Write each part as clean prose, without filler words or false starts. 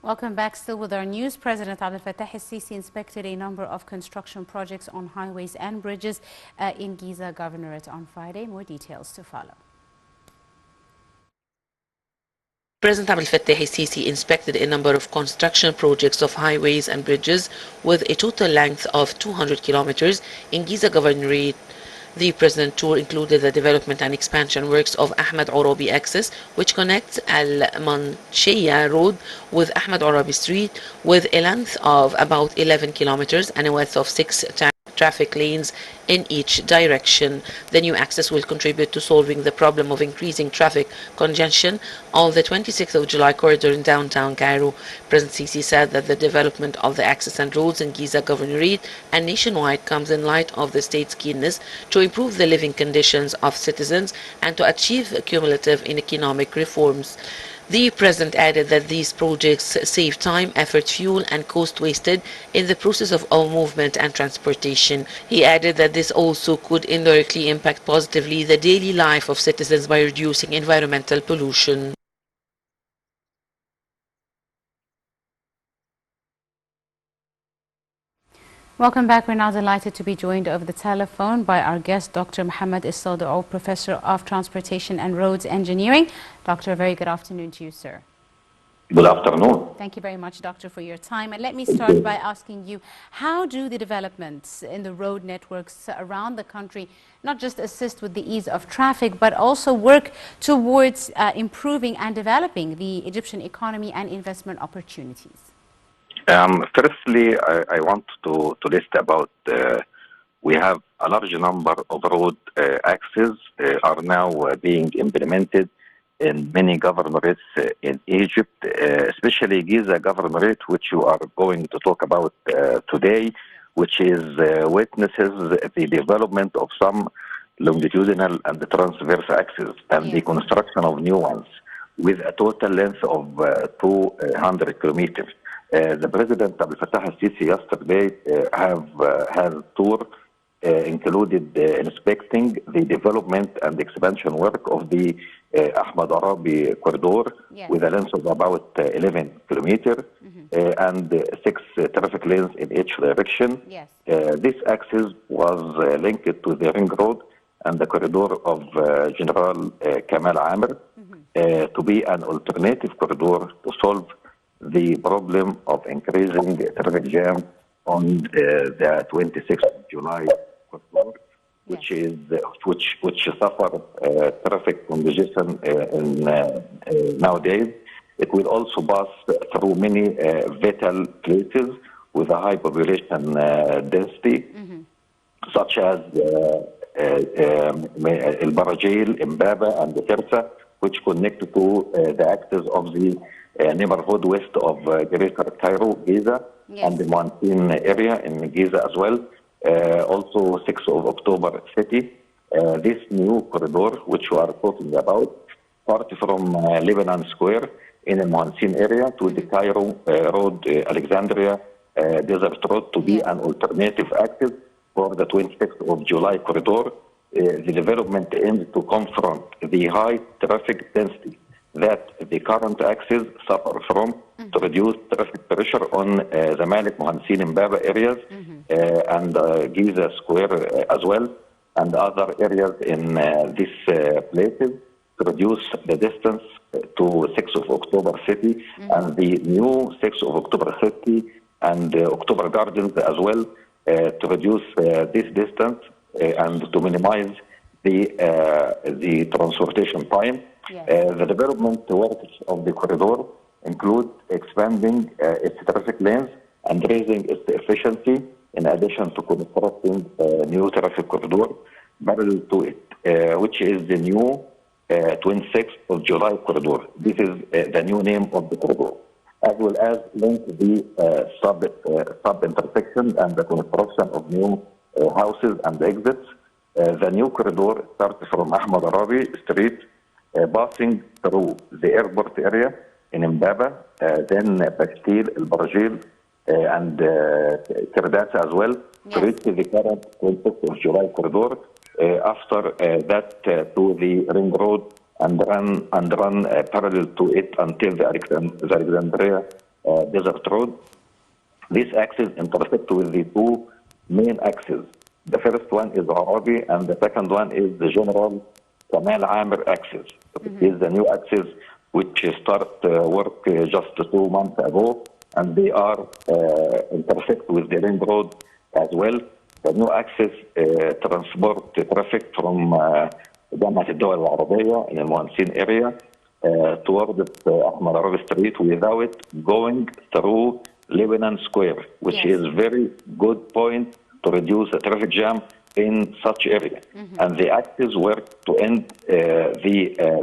Welcome back. Still with our news, President Abdel Fattah El Sisi inspected a number of construction projects on highways and bridges in Giza Governorate on Friday. More details to follow. President Abdel Fattah El Sisi inspected a number of construction projects of highways and bridges with a total length of 200 kilometers in Giza Governorate. The President tour included the development and expansion works of Ahmed Orabi Axis, which connects Al Manshia Road with Ahmed Orabi Street, with a length of about 11 kilometers and a width of 6 traffic lanes in each direction. The new access will contribute to solving the problem of increasing traffic congestion on the 26th of July corridor in downtown Cairo. President Sisi said that the development of the access and roads in Giza Governorate and nationwide comes in light of the state's keenness to improve the living conditions of citizens and to achieve cumulative economic reforms. The President added that these projects save time, effort, fuel and cost wasted in the process of all movement and transportation. He added that this also could indirectly impact positively the daily life of citizens by reducing environmental pollution. Welcome back. We're now delighted to be joined over the telephone by our guest, Dr. Mohamed, Professor of Transportation and Roads Engineering. Doctor, a very good afternoon to you, sir. Good afternoon. Thank you very much, Doctor, for your time. And let me start by asking you, how do the developments in the road networks around the country not just assist with the ease of traffic, but also work towards improving and developing the Egyptian economy and investment opportunities? Firstly, I want to list about we have a large number of road axes are now being implemented in many governorates in Egypt, especially Giza Governorate, which you are going to talk about today, which is witnesses the development of some longitudinal and transverse axes and the construction of new ones with a total length of 200 kilometers. The President Abdel Fattah El Sisi yesterday has tour included inspecting the development and expansion work of the Ahmed Orabi corridor with a length of about 11 kilometers and 6 traffic lanes in each direction. This axis was linked to the ring road and the corridor of General Kamal Amr to be an alternative corridor to solve the problem of increasing traffic jam on the 26th of July corridor, which suffer traffic congestion nowadays. It will also pass through many vital places with a high population density, such as El Barajil, Mbaba, and the Tersa, which connect to the axis of the neighborhood west of Greater Cairo, Giza, and the mountain area in Giza as well. Also 6th of October city. This new corridor, which we are talking about, starts from Lebanon Square in the mountain area to the Cairo Road, Alexandria Desert Road to be an alternative axis for the 26th of July corridor. The development aims to confront the high traffic density that the current axis suffer from to reduce traffic pressure on the Malik, Mohansin, Mbaba areas and Giza Square as well, and other areas in these places to reduce the distance to 6th of October City and the new 6th of October City and October Gardens as well to reduce this distance and to minimize the transportation time. The development works of the corridor include expanding its traffic lanes and raising its efficiency in addition to constructing a new traffic corridor parallel to it, which is the new 26th of July corridor. This is the new name of the corridor, as well as link the sub-intersection and the construction of new houses and exits. The new corridor starts from Ahmed Orabi Street, passing through the airport area in Mbaba, then Bashtil, El Barajil, and Kirdasa as well, to reach the current 26th of July corridor. After that, to the ring road and run parallel to it until the Alexandria Desert Road. This axis intersects with the two main axes. The first one is Arabi, and the second one is the General Kamal Amir axis. This is the new axis which start work just 2 months ago, and they are intersect with the ring road as well. The new axis transport traffic from جامعة الدول العربية in the Mohamed area toward Ahmed Orabi Street without going through Lebanon Square, which is very good point to reduce the traffic jam in such area. And the axis work to end the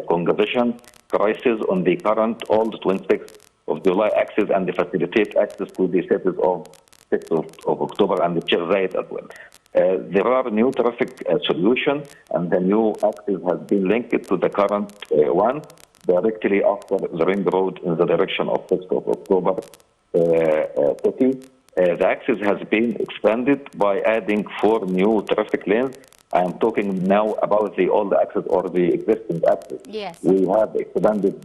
congestion crisis on the current old 26th of July axis and facilitate access to the cities of 6th of October and the Sheikh Zayed as well. There are new traffic solution, and the new axis has been linked to the current one directly after the ring road in the direction of 6th of October city. The axis has been expanded by adding 4 new traffic lanes. I am talking now about the old axis or the existing axis. Yes. We have expanded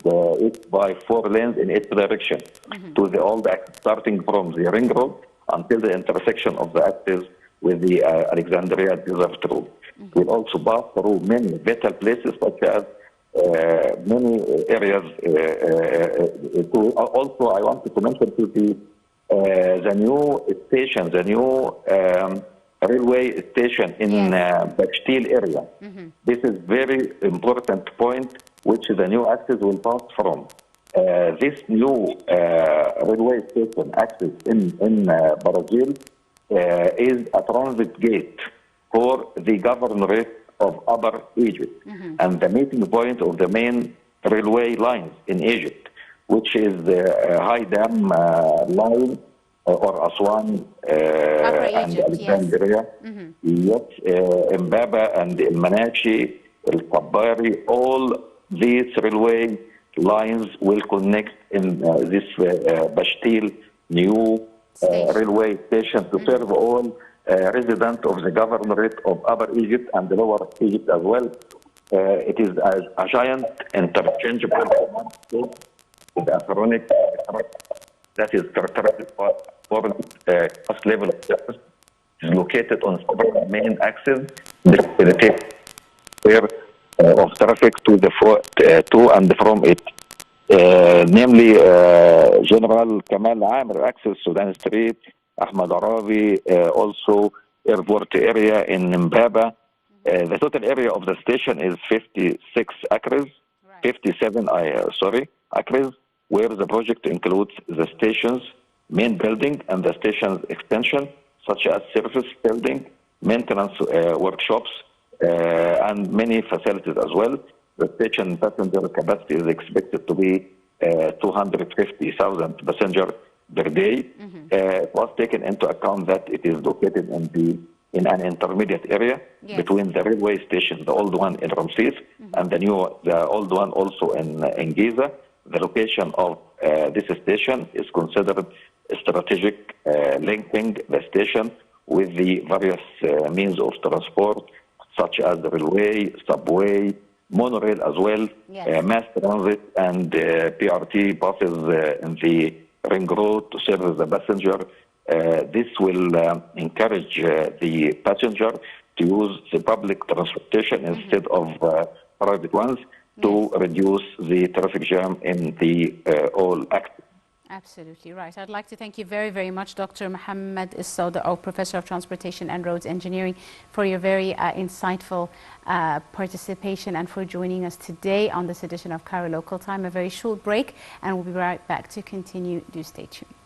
it by 4 lanes in each direction to the old axis, starting from the ring road until the intersection of the axis with the Alexandria Desert Road. We'll also pass through many vital places such as many areas. Also, I wanted to mention to the new station, the new railway station in Bashtil area. This is very important point which the new axis will pass from. This new railway station axis in Brazil is a transit gate for the governorate of Upper Egypt and the meeting point of the main railway lines in Egypt, which is the High Dam line or Aswan and Alexandria. Yes, Mbaba and El Manashi, El Kabari, all these railway lines will connect in this Bashtil new railway station to serve all residents of the governorate of Upper Egypt and the Lower Egypt as well. It is a giant interchangeable with a chronic that is characterized by cost level of service. It is located on several main axes that facilitate of traffic to to and from it. Namely General Kamal Amir Axis, Sudan Street, Ahmed Orabi, also airport area in Mbaba. The total area of the station is 56 acres, 57 acres, where the project includes the station's main building and the station's extension, such as service building, maintenance workshops, and many facilities as well. The station passenger capacity is expected to be 250,000 passengers per day. It was taken into account that it is located in an intermediate area between the railway station, the old one in Ramses, and the old one also in Giza. The location of this station is considered strategic, linking the station with the various means of transport, such as the railway, subway, monorail as well, mass transit, and PRT buses in the ring road to serve the passenger. This will encourage the passenger to use the public transportation instead of private ones to reduce the traffic jam in the all axes. Absolutely right. I'd like to thank you very, very much, Dr. Mohamed Al Professor of Transportation and Roads Engineering, for your very insightful participation and for joining us today on this edition of Cairo Local Time. A very short break, and we'll be right back to continue. Do stay tuned.